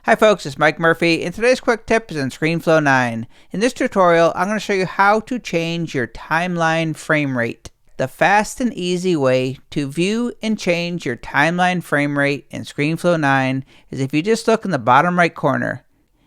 Hi folks, it's Mike Murphy, and today's quick tip is in Screenflow 9. In this tutorial, I'm going to show you how to change your timeline frame rate. The fast and easy way to view and change your timeline frame rate in Screenflow 9 is if you just look in the bottom right corner.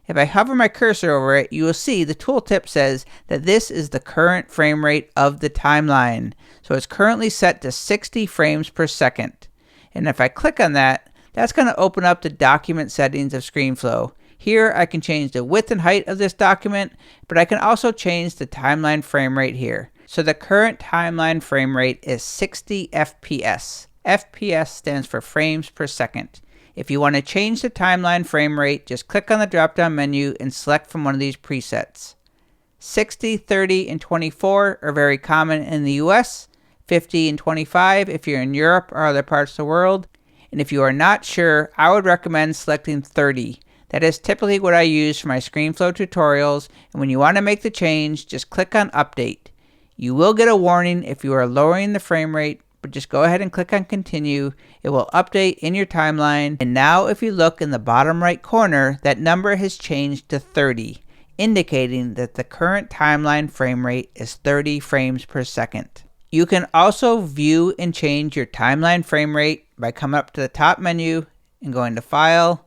If I hover my cursor over it, you will see the tooltip says that this is the current frame rate of the timeline. So it's currently set to 60 frames per second. And if I click on that, that's going to open up the document settings of Screenflow. Here I can change the width and height of this document, but I can also change the timeline frame rate here. So the current timeline frame rate is 60 FPS. FPS stands for frames per second. If you want to change the timeline frame rate, just click on the drop-down menu and select from one of these presets. 60, 30, and 24 are very common in the US, 50 and 25 if you're in Europe or other parts of the world. And if you are not sure, I would recommend selecting 30. That is typically what I use for my Screenflow tutorials, and when you want to make the change, just click on Update. You will get a warning if you are lowering the frame rate, but just go ahead and click on Continue. It will update in your timeline, and now if you look in the bottom right corner, that number has changed to 30, indicating that the current timeline frame rate is 30 frames per second. You can also view and change your timeline frame rate by coming up to the top menu and going to File,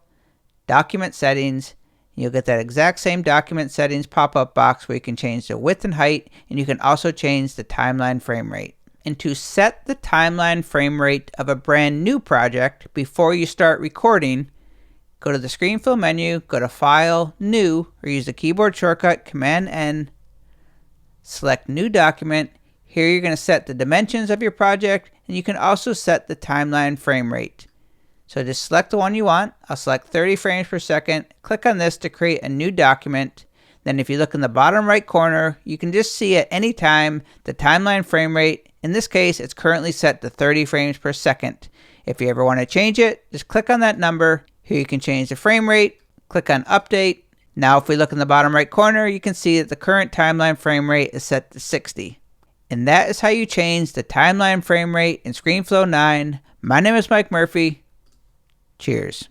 Document Settings. You'll get that exact same document settings pop-up box where you can change the width and height, and you can also change the timeline frame rate. And to set the timeline frame rate of a brand new project before you start recording, go to the Screenflow menu, go to File, New, or use the keyboard shortcut Command-N, select New Document. Here you're going to set the dimensions of your project, and you can also set the timeline frame rate. So just select the one you want. I'll select 30 frames per second. Click on this to create a new document. Then if you look in the bottom right corner, you can just see at any time the timeline frame rate. In this case, it's currently set to 30 frames per second. If you ever want to change it, just click on that number. Here you can change the frame rate. Click on Update. Now if we look in the bottom right corner, you can see that the current timeline frame rate is set to 60. And that is how you change the timeline frame rate in Screenflow 9. My name is Mike Murphy. Cheers.